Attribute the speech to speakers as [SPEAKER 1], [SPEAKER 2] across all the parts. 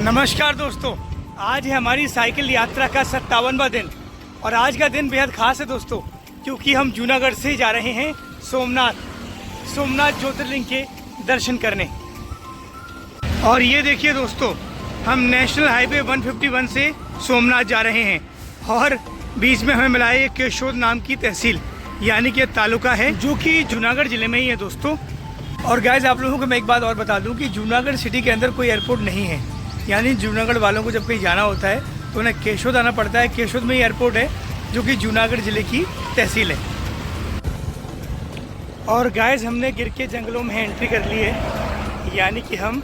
[SPEAKER 1] नमस्कार दोस्तों, आज है हमारी साइकिल यात्रा का 57वां दिन और आज का दिन बेहद खास है दोस्तों, क्योंकि हम जूनागढ़ से जा रहे हैं सोमनाथ ज्योतिर्लिंग के दर्शन करने। और ये देखिए दोस्तों, हम नेशनल हाईवे 151 से सोमनाथ जा रहे हैं और बीच में हमें मिला है एक केशोद नाम की तहसील यानी कि तालुका है, जो कि जूनागढ़ ज़िले में ही है दोस्तों। और गाइस, आप लोगों को मैं एक बात और बता दूं कि जूनागढ़ सिटी के अंदर कोई एयरपोर्ट नहीं है, यानी जूनागढ़ वालों को जब कहीं जाना होता है तो उन्हें केशोद आना पड़ता है। केशोद में ही एयरपोर्ट है, जो कि जूनागढ़ ज़िले की तहसील है। और गाइस, हमने गिर के जंगलों में एंट्री कर ली है, यानी कि हम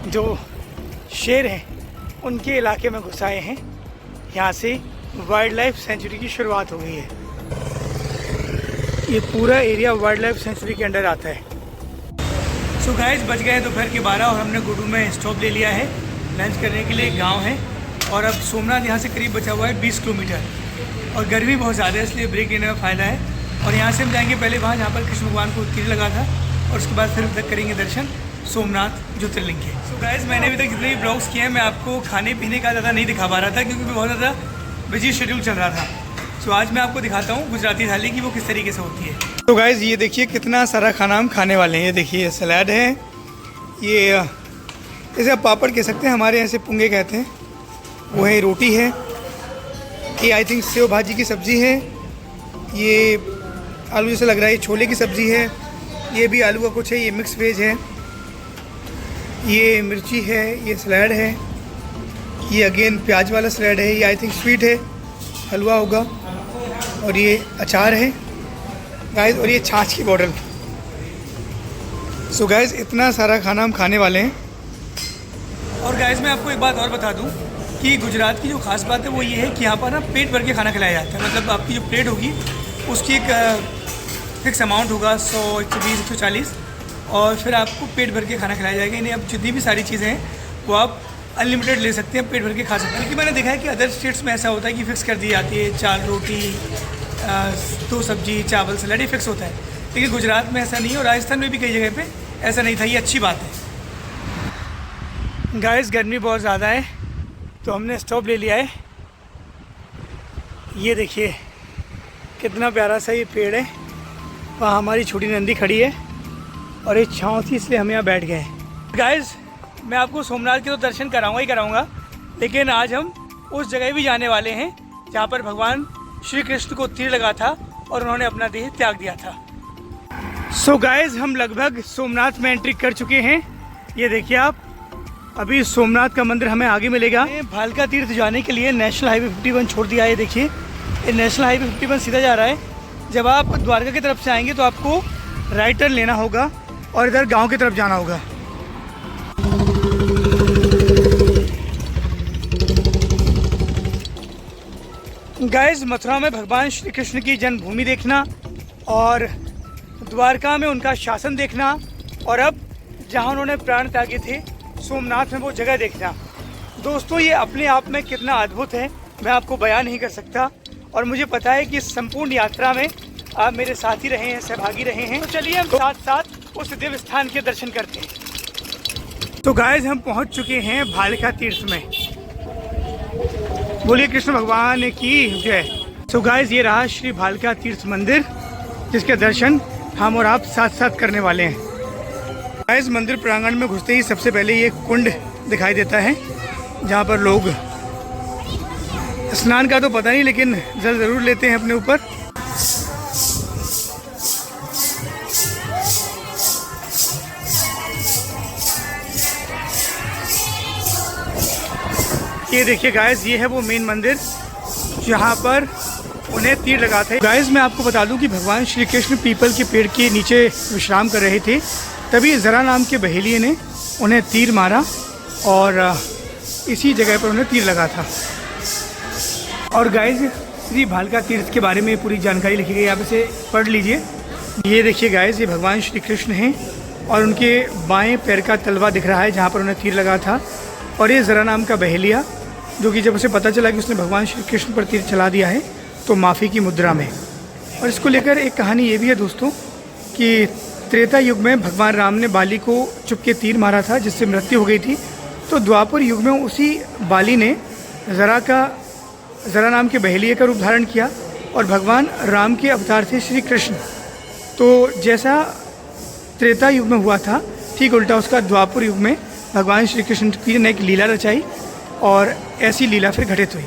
[SPEAKER 1] जो शेर हैं उनके इलाके में घुस आए हैं। यहाँ से वाइल्ड लाइफ सेंचुरी की शुरुआत हो गई है। ये पूरा एरिया वाइल्ड लाइफ सेंचुरी के अंडर आता है। सो गाइस, बज गए दोपहर के 12 और हमने गुडू में स्टॉप ले लिया है लंच करने के लिए। गांव है और अब सोमनाथ यहाँ से करीब बचा हुआ है 20 किलोमीटर और गर्मी बहुत ज़्यादा है, इसलिए ब्रेक लेने में फ़ायदा है। और यहाँ से हम जाएंगे पहले वहाँ जहाँ पर कृष्ण भगवान को तीर लगा था और उसके बाद फिर तक करेंगे दर्शन सोमनाथ ज्योतिर्लिंग के। सो गाइस, मैंने अभी तक जितने भी ब्लॉग्स किए हैं मैं आपको खाने पीने का ज़्यादा नहीं दिखा पा रहा था, क्योंकि बहुत ज़्यादा बिजी शेड्यूल चल रहा था। सो आज मैं आपको दिखाता हूँ गुजराती थाली की वो किस तरीके से होती है। तो गाइस, ये देखिए कितना सारा खाना हम खाने वाले हैं। ये देखिए सलाद है, ये इसे आप पापड़ कह सकते हैं, हमारे यहाँ से पुंगे कहते हैं। वो है रोटी है, ये आई थिंक सेव भाजी की सब्ज़ी है, ये आलू जैसा लग रहा है, ये छोले की सब्ज़ी है, ये भी आलू का कुछ है, ये मिक्स वेज है, ये मिर्ची है, ये सलाद है, ये अगेन प्याज वाला सलाद है, ये आई थिंक स्वीट है, हलवा होगा, और ये अचार है गाइस, और ये छाछ की बॉटल। सो गाइस, इतना सारा खाना हम खाने वाले हैं। और गाइस, मैं आपको एक बात और बता दूं कि गुजरात की जो खास बात है वो ये है कि यहाँ पर ना पेट भर के खाना खिलाया जाता है। मतलब आपकी जो प्लेट होगी उसकी एक फिक्स अमाउंट होगा, 100, 120, 140, और फिर आपको पेट भर के खाना खिलाया जाएगा। इन्हें अब जितनी भी सारी चीज़ें हैं वो आप अनलिमिटेड ले सकते हैं, पेट भर के खा सकते हैं। लेकिन मैंने देखा है कि अदर स्टेट्स में ऐसा होता है कि फ़िक्स कर दी जाती है, 4 रोटी 2 सब्जी चावल सलाद, ये फिक्स होता है। लेकिन गुजरात में ऐसा नहीं है और राजस्थान में भी कई जगह पे ऐसा नहीं था। ये अच्छी बात है। गाइस, गर्मी बहुत ज़्यादा है तो हमने स्टॉप ले लिया है। ये देखिए कितना प्यारा सा ये पेड़ है, वहाँ हमारी छोटी नंदी खड़ी है और ये छाँव थी इसलिए हम यहाँ बैठ गए हैं। गाइस, मैं आपको सोमनाथ के तो दर्शन कराऊंगा ही कराऊंगा, लेकिन आज हम उस जगह भी जाने वाले हैं जहाँ पर भगवान श्री कृष्ण को तीर लगा था और उन्होंने अपना देह त्याग दिया था। सो गाइस, हम लगभग सोमनाथ में एंट्री कर चुके हैं। ये देखिए आप, अभी सोमनाथ का मंदिर हमें आगे मिलेगा। भालका तीर्थ जाने के लिए नेशनल हाईवे 51 छोड़ दिया है। ये देखिए, ये नेशनल हाईवे 51 सीधा जा रहा है। जब आप द्वारका की तरफ से आएंगे तो आपको राइट टर्न लेना होगा और इधर गाँव की तरफ जाना होगा। गाइस, मथुरा में भगवान श्री कृष्ण की जन्मभूमि देखना और द्वारका में उनका शासन देखना, और अब जहां उन्होंने प्राण त्यागे थे सोमनाथ में वो जगह देखना, दोस्तों ये अपने आप में कितना अद्भुत है मैं आपको बयान नहीं कर सकता। और मुझे पता है कि इस संपूर्ण यात्रा में आप मेरे साथ ही रहे हैं, सहभागी रहे हैं। तो चलिए हम साथ साथ उस दिव्य स्थान के दर्शन करते हैं। तो गाइस, हम पहुंच चुके हैं भालका तीर्थ में। बोलिए कृष्ण भगवान की जय। सो गाइस, ये रहा श्री भालका तीर्थ मंदिर, जिसके दर्शन हम और आप साथ साथ करने वाले हैं। गाइस, मंदिर प्रांगण में घुसते ही सबसे पहले ये कुंड दिखाई देता है, जहाँ पर लोग स्नान का तो पता नहीं लेकिन जल ज़रूर लेते हैं अपने ऊपर। ये देखिए गाइस, ये है वो मेन मंदिर जहाँ पर उन्हें तीर लगाते हैं। गाइस, मैं आपको बता दूं कि भगवान श्री कृष्ण पीपल के पेड़ के नीचे विश्राम कर रहे थे, तभी जरा नाम के बहेलिये ने उन्हें तीर मारा और इसी जगह पर उन्हें तीर लगा था। और गाइस, श्री भालका तीर्थ के बारे में पूरी जानकारी लिखी गई, आप इसे पढ़ लीजिए। ये देखिए गाइस, ये भगवान श्री कृष्ण हैं और उनके बाएँ पैर का तलवा दिख रहा है जहाँ पर उन्हें तीर लगा था। और ये जरा नाम का बहेलिया, जो कि जब उसे पता चला कि उसने भगवान श्री कृष्ण पर तीर चला दिया है तो माफ़ी की मुद्रा में। और इसको लेकर एक कहानी ये भी है दोस्तों कि त्रेता युग में भगवान राम ने बाली को चुपके तीर मारा था, जिससे मृत्यु हो गई थी। तो द्वापर युग में उसी बाली ने ज़रा नाम के बहेलिये का रूप धारण किया और भगवान राम के अवतार थे श्री कृष्ण। तो जैसा त्रेता युग में हुआ था, ठीक उल्टा उसका द्वापर युग में भगवान श्री कृष्ण की ने एक लीला रचाई और ऐसी लीला फिर घटित हुई।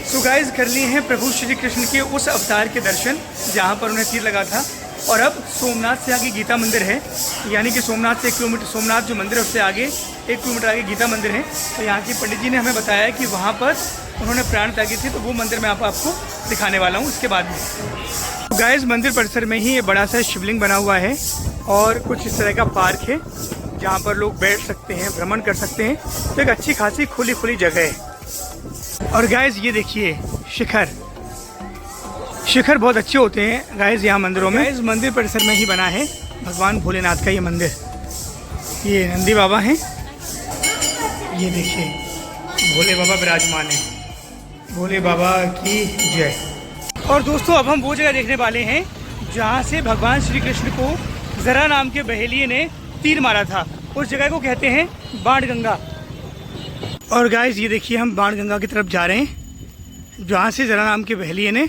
[SPEAKER 1] सो गाइस, कर लिए हैं प्रभु श्री कृष्ण के उस अवतार के दर्शन जहाँ पर उन्हें तीर लगा था। और अब सोमनाथ से आगे गीता मंदिर है, यानी कि सोमनाथ से 1 किलोमीटर, सोमनाथ जो मंदिर है उससे आगे 1 किलोमीटर आगे गीता मंदिर है। तो यहाँ की पंडित जी ने हमें बताया कि वहाँ पर उन्होंने प्राण त्यागी थे, तो वो मंदिर मैं आपको दिखाने वाला हूँ उसके बाद में। तो गाइस, मंदिर परिसर में ही ये बड़ा सा शिवलिंग बना हुआ है और कुछ इस तरह का पार्क है जहाँ पर लोग बैठ सकते हैं, भ्रमण कर सकते हैं। तो एक अच्छी खासी खुली जगह है। और गाइस ये देखिए शिखर बहुत अच्छे होते हैं गाइस यहाँ मंदिरों में। इस मंदिर परिसर में ही बना है भगवान भोलेनाथ का ये मंदिर। ये नंदी बाबा हैं, ये देखिए भोले बाबा विराजमान हैं। भोले बाबा की जय। और दोस्तों, अब हम वो जगह देखने वाले हैं जहाँ से भगवान श्री कृष्ण को ज़रा नाम के बहेलिये ने तीर मारा था। उस जगह को कहते हैं बाणगंगा। और गाइस ये देखिए हम बाणगंगा की तरफ जा रहे हैं जहाँ से ज़रा नाम के बहेलिये ने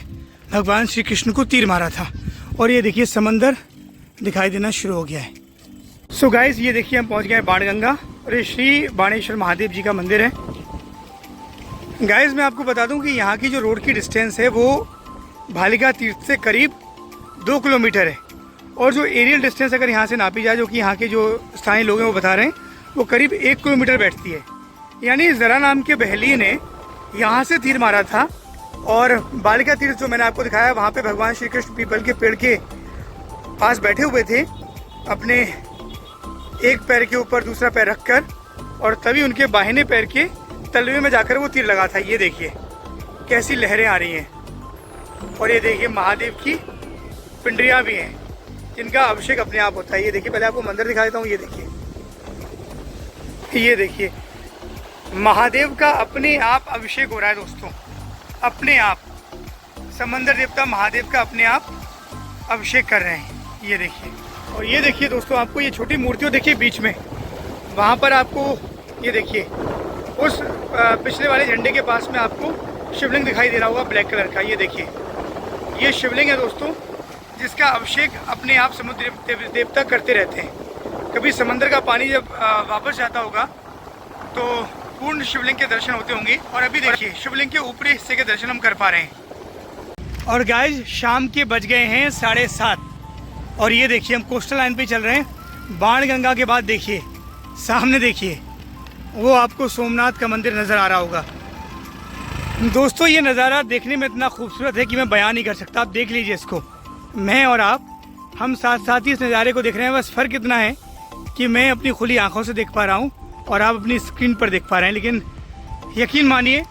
[SPEAKER 1] भगवान श्री कृष्ण को तीर मारा था। और ये देखिए समंदर दिखाई देना शुरू हो गया है। सो गाइस ये देखिए हम पहुँच गए बाणगंगा और ये श्री बाणेश्वर महादेव जी का मंदिर है। गाइस मैं आपको बता दूं कि यहाँ की जो रोड की डिस्टेंस है वो भालिका तीर्थ से करीब 2 किलोमीटर है। और जो एरियल डिस्टेंस अगर यहाँ से नापी जाए, जो कि यहाँ के जो स्थानीय लोग हैं वो बता रहे हैं, वो करीब 1 किलोमीटर बैठती है। यानी ज़रा नाम के बहेलिये ने यहाँ से तीर मारा था। और बालिका तीर्थ जो मैंने आपको दिखाया, वहाँ पे भगवान श्री कृष्ण पीपल के पेड़ के पास बैठे हुए थे, अपने एक पैर के ऊपर दूसरा पैर रखकर, और तभी उनके बाहिने पैर के तलवे में जाकर वो तीर लगा था। ये देखिए कैसी लहरें आ रही हैं। और ये देखिए महादेव की पिंडरियाँ भी हैं जिनका अभिषेक अपने आप होता है। ये देखिए, पहले आपको मंदिर दिखा देता हूँ। ये देखिए महादेव का अपने आप अभिषेक हो रहा है दोस्तों, अपने आप। समंदर देवता महादेव का अपने आप अभिषेक कर रहे हैं। ये देखिए। और ये देखिए दोस्तों, आपको ये छोटी मूर्तियों देखिए बीच में, वहाँ पर आपको ये देखिए उस पिछले वाले झंडे के पास में आपको शिवलिंग दिखाई दे रहा होगा ब्लैक कलर का। ये देखिए ये शिवलिंग है दोस्तों, जिसका अभिषेक अपने आप समुद्र देवता करते रहते हैं। कभी समंदर का पानी जब वापस जाता होगा तो पूर्ण शिवलिंग के दर्शन होते होंगे। और अभी देखिए शिवलिंग के ऊपरी हिस्से के दर्शन हम कर पा रहे हैं। और गाइस शाम के बज गए हैं 7:30 और ये देखिए हम कोस्टल लाइन पे चल रहे हैं। बाणगंगा के बाद देखिए सामने, देखिए वो आपको सोमनाथ का मंदिर नज़र आ रहा होगा। दोस्तों ये नज़ारा देखने में इतना खूबसूरत है कि मैं बयान नहीं कर सकता। आप देख लीजिए इसको, मैं और आप, हम साथ साथ ही इस नज़ारे को देख रहे हैं। बस फ़र्क इतना है कि मैं अपनी खुली आंखों से देख पा रहा हूँ और आप अपनी स्क्रीन पर देख पा रहे हैं। लेकिन यकीन मानिए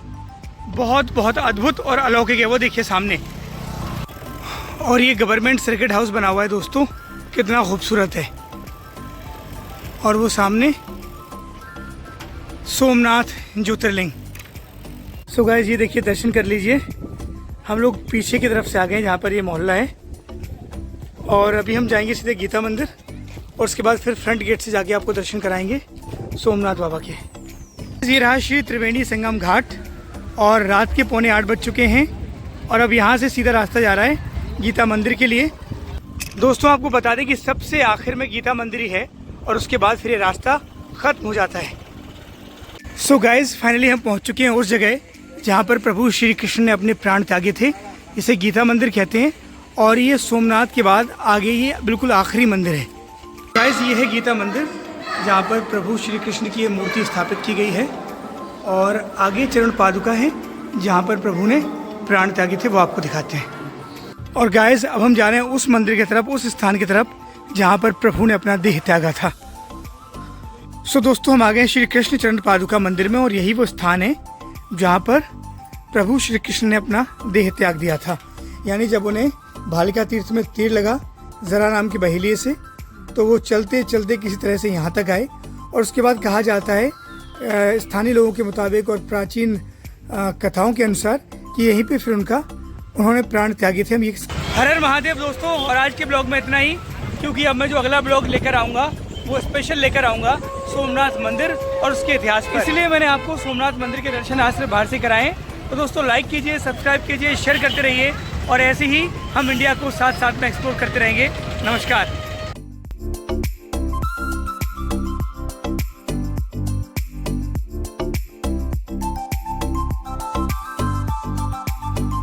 [SPEAKER 1] बहुत बहुत अद्भुत और अलौकिक है। वो देखिए सामने, और ये गवर्नमेंट सर्किट हाउस बना हुआ है दोस्तों, कितना खूबसूरत है। और वो सामने सोमनाथ ज्योतिर्लिंग। सो गाइस ये देखिए दर्शन कर लीजिए। हम लोग पीछे की तरफ से आ गए जहाँ पर ये मोहल्ला है, और अभी हम जाएंगे सीधे गीता मंदिर और उसके बाद फिर फ्रंट गेट से जाके आपको दर्शन कराएंगे सोमनाथ बाबा के। ये रहा श्री त्रिवेणी संगम घाट और रात के 7:45 बज चुके हैं और अब यहाँ से सीधा रास्ता जा रहा है गीता मंदिर के लिए। दोस्तों आपको बता दें कि सबसे आखिर में गीता मंदिर ही है और उसके बाद फिर ये रास्ता ख़त्म हो जाता है। सो गाइज फाइनली हम पहुँच चुके हैं उस जगह जहाँ पर प्रभु श्री कृष्ण ने अपने प्राण त्यागे थे। इसे गीता मंदिर कहते हैं और ये सोमनाथ के बाद आगे ये बिल्कुल आखिरी मंदिर है। गाइज ये है गीता मंदिर जहाँ पर प्रभु श्री कृष्ण की ये मूर्ति स्थापित की गई है और आगे चरण पादुका है जहाँ पर प्रभु ने प्राण त्यागे थे, वो आपको दिखाते हैं। और गाइज अब हम जा रहे हैं उस मंदिर की तरफ, उस स्थान की तरफ जहाँ पर प्रभु ने अपना देह त्यागा था। सो दोस्तों हम आ गए श्री कृष्ण चरण पादुका मंदिर में और यही वो स्थान है जहाँ पर प्रभु श्री कृष्ण ने अपना देह त्याग दिया था। यानी जब उन्हें भालिका तीर्थ में तीर लगा ज़रा नाम के बहेलिये से, तो वो चलते चलते किसी तरह से यहाँ तक आए और उसके बाद कहा जाता है स्थानीय लोगों के मुताबिक और प्राचीन कथाओं के अनुसार कि यहीं पे फिर उन्होंने प्राण त्यागे थे। हम ये हर हर महादेव दोस्तों, और आज के ब्लॉग में इतना ही, क्योंकि अब मैं जो अगला ब्लॉग लेकर आऊँगा वो स्पेशल लेकर आऊँगा सोमनाथ मंदिर और उसके इतिहास पर। इसलिए मैंने आपको सोमनाथ मंदिर के दर्शन आज से बाहर से कराएं। तो दोस्तों लाइक कीजिए, सब्सक्राइब कीजिए, शेयर करते रहिए और ऐसे ही हम इंडिया को साथ साथ में एक्सप्लोर करते रहेंगे। नमस्कार।